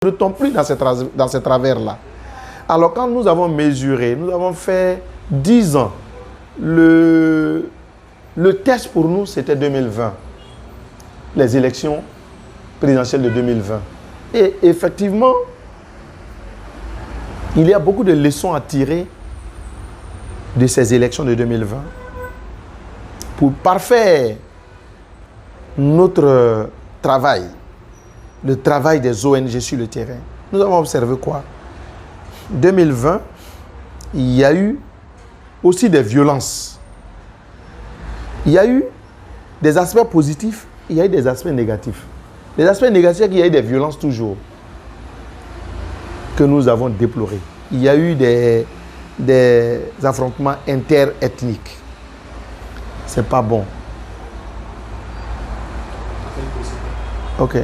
ne tombe plus dans ce travers-là. Alors quand nous avons mesuré, nous avons fait 10 ans, le test pour nous c'était 2020, les élections présidentielles de 2020. Et effectivement, il y a beaucoup de leçons à tirer de ces élections de 2020 pour parfaire notre travail, le travail des ONG sur le terrain. Nous avons observé quoi? 2020, il y a eu aussi des violences. Il y a eu des aspects positifs, il y a eu des aspects négatifs. Les aspects négatifs, il y a eu des violences toujours que nous avons déplorées. Il y a eu des affrontements interethniques. C'est pas bon. Ok.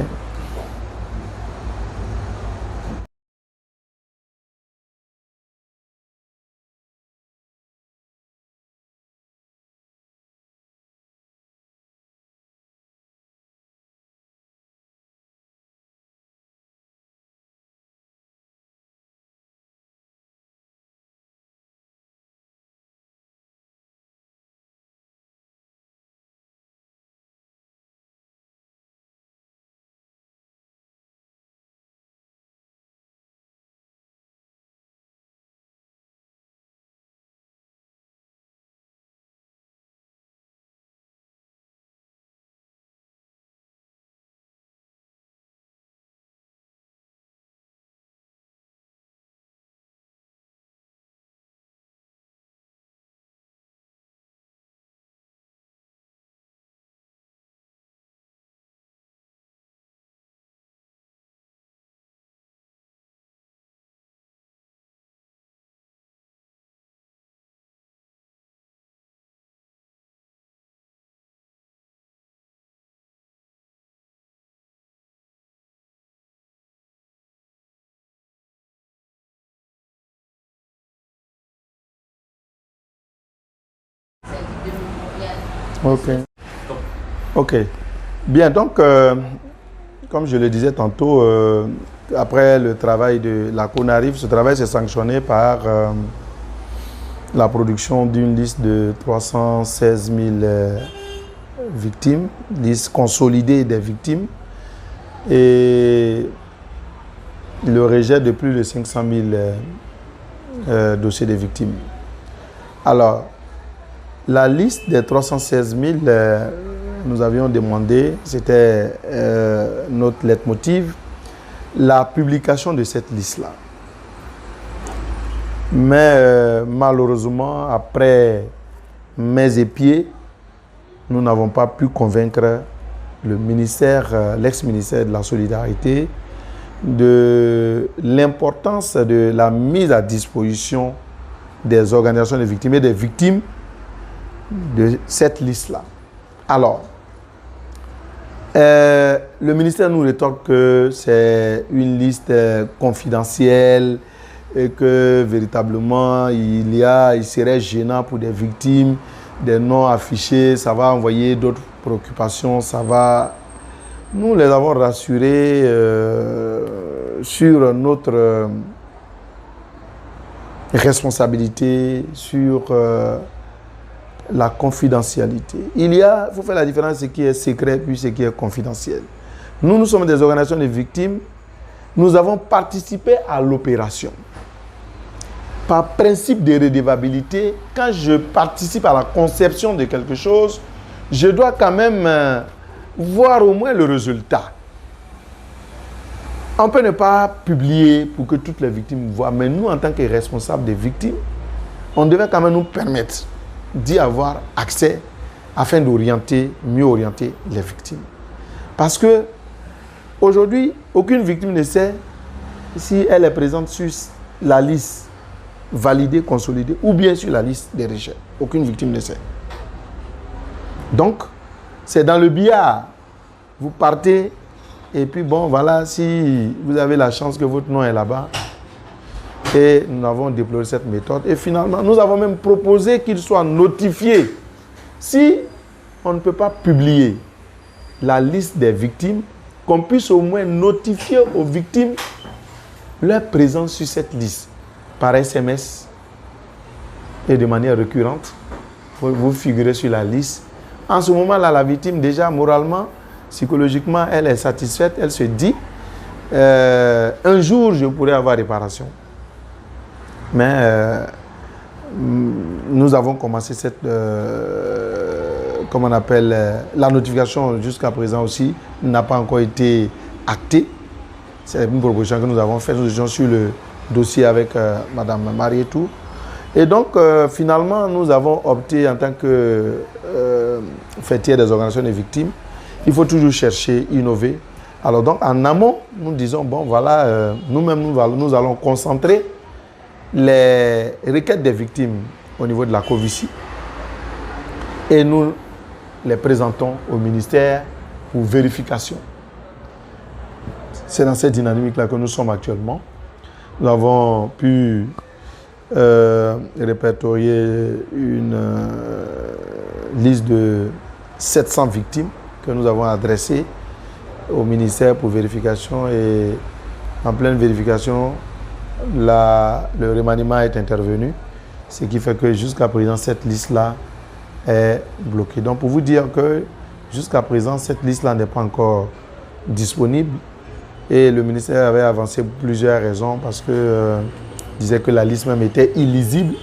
Ok. Ok. Bien, donc, comme je le disais tantôt, après le travail de la CONARIF, ce travail s'est sanctionné par la production d'une liste de 316 000 victimes, liste consolidée des victimes, et le rejet de plus de 500 000 dossiers de victimes. Alors, la liste des 316 000, nous avions demandé, c'était notre leitmotiv, la publication de cette liste-là. Mais malheureusement, après mains et pieds, nous n'avons pas pu convaincre le ministère, l'ex-ministère de la Solidarité, de l'importance de la mise à disposition des organisations de victimes et des victimes de cette liste-là. Alors, le ministère nous rétorque que c'est une liste confidentielle et que véritablement il serait gênant pour des victimes, des noms affichés, ça va envoyer d'autres préoccupations, ça va... Nous les avons rassurés sur notre responsabilité, sur la confidentialité. Il faut faire la différence entre ce qui est secret puis ce qui est confidentiel. Nous sommes des organisations de victimes. Nous avons participé à l'opération. Par principe de redevabilité, quand je participe à la conception de quelque chose, je dois quand même voir au moins le résultat. On peut ne pas publier pour que toutes les victimes voient, mais nous, en tant que responsables des victimes, on devait quand même nous permettre d'y avoir accès afin d'orienter, mieux orienter les victimes. Parce que aujourd'hui, aucune victime ne sait si elle est présente sur la liste validée, consolidée, ou bien sur la liste des rejets. Aucune victime ne sait. Donc, c'est dans le billard. Vous partez et puis bon, voilà, si vous avez la chance que votre nom est là-bas. Et nous avons déploré cette méthode. Et finalement, nous avons même proposé qu'il soit notifié. Si on ne peut pas publier la liste des victimes, qu'on puisse au moins notifier aux victimes leur présence sur cette liste, par SMS et de manière récurrente, vous figurez sur la liste. En ce moment-là, la victime, déjà moralement, psychologiquement, elle est satisfaite, elle se dit, un jour, je pourrai avoir réparation. Mais nous avons commencé cette, comment on appelle, la notification jusqu'à présent aussi n'a pas encore été actée. C'est une proposition que nous avons faite. Nous étions sur le dossier avec Madame Marie et tout. Et donc, finalement, nous avons opté en tant que fêtière des organisations des victimes. Il faut toujours chercher, innover. Alors donc, en amont, nous disons, bon, voilà, nous-mêmes, nous allons concentrer les requêtes des victimes au niveau de la COVICI et nous les présentons au ministère pour vérification. C'est dans cette dynamique-là que nous sommes actuellement. Nous avons pu répertorier une liste de 700 victimes que nous avons adressées au ministère pour vérification et en pleine vérification, le remaniement est intervenu, ce qui fait que jusqu'à présent, cette liste-là est bloquée. Donc, pour vous dire que jusqu'à présent, cette liste-là n'est pas encore disponible et le ministère avait avancé plusieurs raisons parce que disait que la liste même était illisible.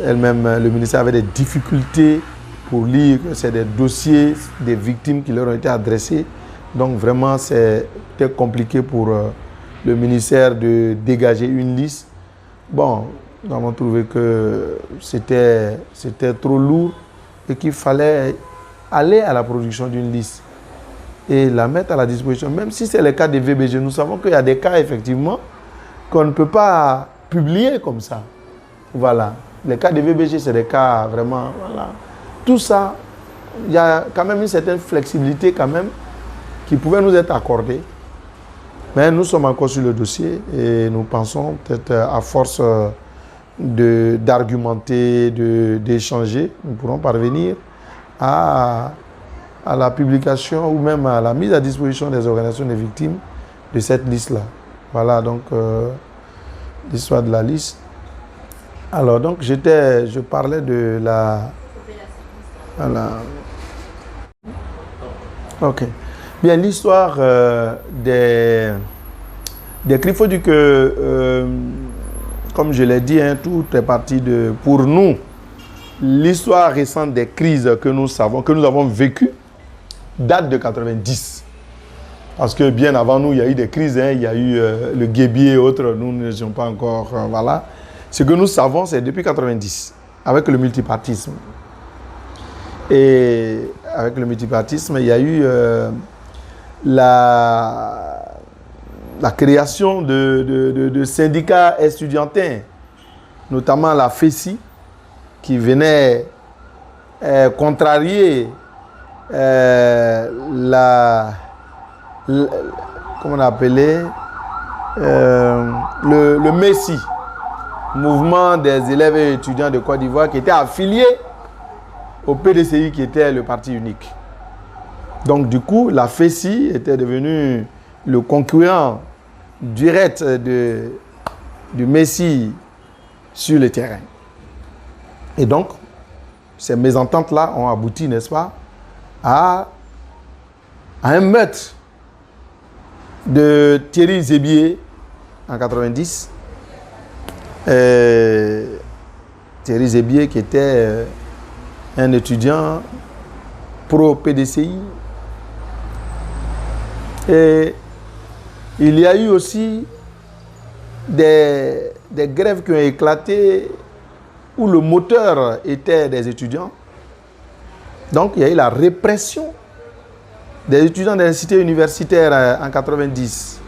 Elle-même, le ministère avait des difficultés pour lire que c'est des dossiers des victimes qui leur ont été adressés. Donc, vraiment, c'était compliqué pour le ministère de dégager une liste. Bon, nous avons trouvé que c'était trop lourd et qu'il fallait aller à la production d'une liste et la mettre à la disposition. Même si c'est le cas des VBG, nous savons qu'il y a des cas, effectivement, qu'on ne peut pas publier comme ça. Voilà. Les cas des VBG, c'est des cas vraiment... Voilà. Tout ça, il y a quand même une certaine flexibilité quand même qui pouvait nous être accordée. Mais nous sommes encore sur le dossier et nous pensons peut-être à force d'argumenter, d'échanger, nous pourrons parvenir à la publication ou même à la mise à disposition des organisations des victimes de cette liste-là. Voilà donc l'histoire de la liste. Alors donc je parlais de la... Voilà. Ok. Bien, l'histoire des crimes, il faut dire que, comme je l'ai dit, hein, tout est parti de... Pour nous, l'histoire récente des crises que nous savons, que nous avons vécues, date de 90. Parce que bien avant nous, il y a eu des crises, hein, il y a eu le Guébier et autres, nous n'étions pas encore... voilà. Ce que nous savons, c'est depuis 90, avec le multipartisme. Et avec le multipartisme, il y a eu la création de syndicats estudiantins, notamment la FESI, qui venait contrarier comment on appelait le MESI, mouvement des élèves et étudiants de Côte d'Ivoire, qui était affilié au PDCI, qui était le parti unique. Donc du coup, la FESI était devenue le concurrent direct du MESI sur le terrain. Et donc, ces mésententes-là ont abouti, n'est-ce pas, à un meurtre de Thierry Zébier en 90. Thierry Zébier qui était un étudiant pro-PDCI. Et il y a eu aussi des grèves qui ont éclaté où le moteur était des étudiants. Donc il y a eu la répression des étudiants des cités universitaires en 90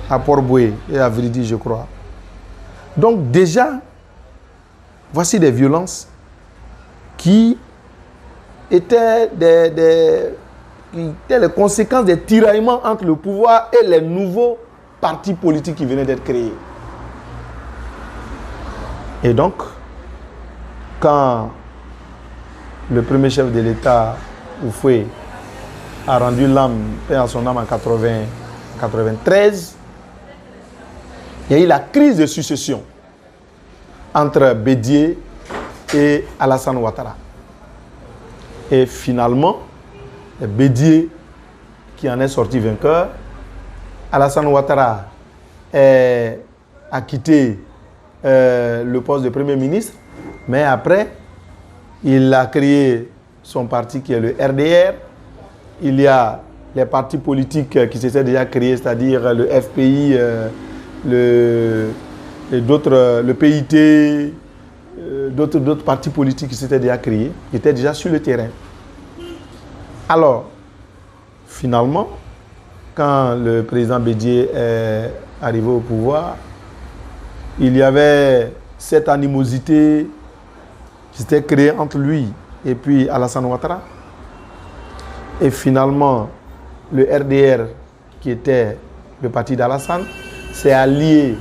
à Port-Boué et à Vridi, je crois. Donc déjà, voici des violences qui étaient les conséquences des tiraillements entre le pouvoir et les nouveaux partis politiques qui venaient d'être créés. Et donc, quand le premier chef de l'État, Oufoué, a rendu l'âme, paix à son âme en 93, il y a eu la crise de succession entre Bédié et Alassane Ouattara. Et finalement, Bédié qui en est sorti vainqueur, Alassane Ouattara a quitté le poste de Premier ministre, mais après, il a créé son parti qui est le RDR. Il y a les partis politiques qui s'étaient déjà créés, c'est-à-dire le FPI, le PIT, d'autres partis politiques qui s'étaient déjà créés, qui étaient déjà sur le terrain. Alors, finalement, quand le président Bédié est arrivé au pouvoir, il y avait cette animosité qui s'était créée entre lui et puis Alassane Ouattara. Et finalement, le RDR, qui était le parti d'Alassane, s'est allié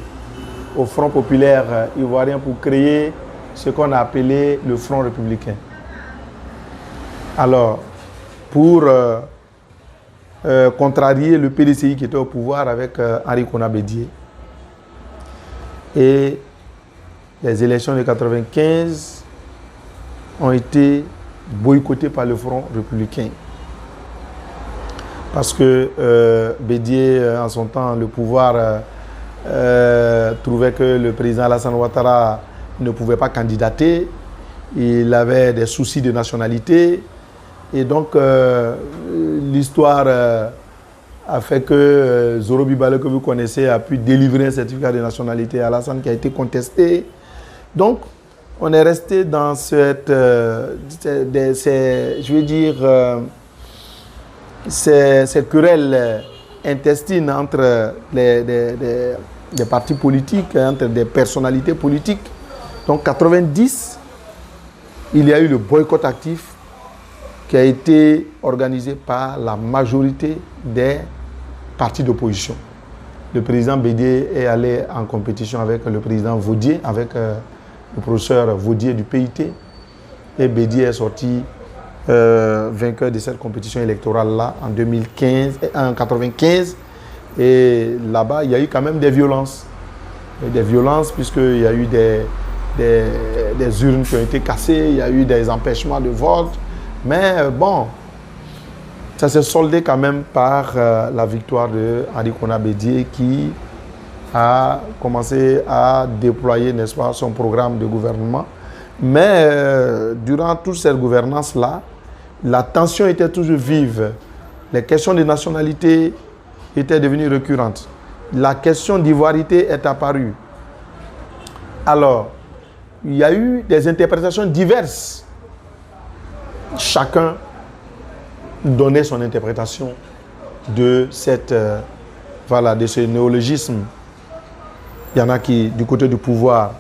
au Front populaire ivoirien pour créer ce qu'on a appelé le Front républicain. Alors, pour contrarier le PDCI qui était au pouvoir avec Henri Konan Bédié. Et les élections de 1995 ont été boycottées par le Front républicain. Parce que Bédié, en son temps, le pouvoir trouvait que le président Alassane Ouattara ne pouvait pas candidater. Il avait des soucis de nationalité. Et donc, l'histoire a fait que Zoro Bibale, que vous connaissez, a pu délivrer un certificat de nationalité à Alassane qui a été contesté. Donc, on est resté dans cette, cette querelle intestine entre des partis politiques, entre des personnalités politiques. Donc, en 1990, il y a eu le boycott actif qui a été organisé par la majorité des partis d'opposition. Le président Bédié est allé en compétition avec le président Vaudier, avec le professeur Vaudier du PIT. Et Bédié est sorti vainqueur de cette compétition électorale-là en 1995. Et là-bas, il y a eu quand même des violences. Des violences puisqu'il y a eu des urnes qui ont été cassées, il y a eu des empêchements de vote. Mais bon, ça s'est soldé quand même par la victoire de Henri Konan Bédié qui a commencé à déployer, n'est-ce pas, son programme de gouvernement. Mais durant toute cette gouvernance-là, la tension était toujours vive. Les questions de nationalité étaient devenues récurrentes. La question d'ivoirité est apparue. Alors, il y a eu des interprétations diverses. Chacun donnait son interprétation de de ce néologisme. Il y en a qui, du côté du pouvoir,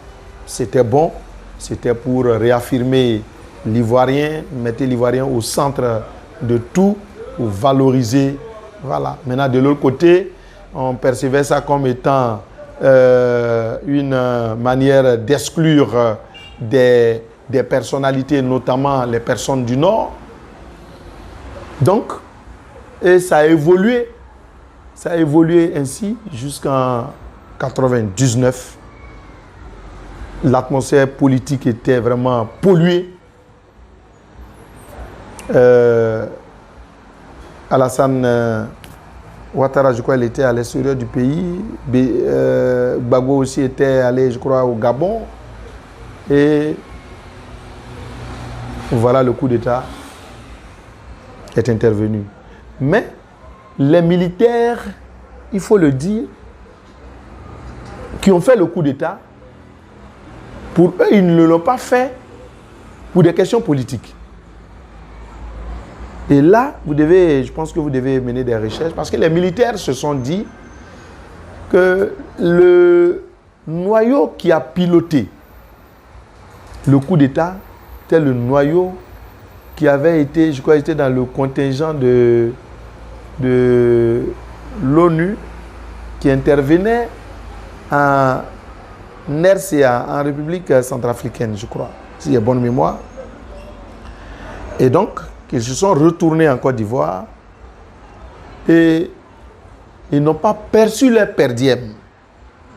c'était bon, c'était pour réaffirmer l'Ivoirien, mettre l'Ivoirien au centre de tout, pour valoriser. Voilà. Maintenant, de l'autre côté, on percevait ça comme étant une manière d'exclure des personnalités, notamment les personnes du Nord. Donc, et ça a évolué ainsi jusqu'en 1999. L'atmosphère politique était vraiment polluée. Alassane Ouattara, je crois, il était à l'extérieur du pays. Gbagbo aussi était allé, je crois, au Gabon. Et voilà, le coup d'État est intervenu. Mais les militaires, il faut le dire, qui ont fait le coup d'État, pour eux, ils ne l'ont pas fait pour des questions politiques. Et là, je pense que vous devez mener des recherches, parce que les militaires se sont dit que le noyau qui a piloté le coup d'État, c'était le noyau qui avait été, je crois, était dans le contingent de l'ONU qui intervenait en RCA, en République centrafricaine, je crois, si j'ai bonne mémoire. Et donc, ils se sont retournés en Côte d'Ivoire et ils n'ont pas perçu leur per diem.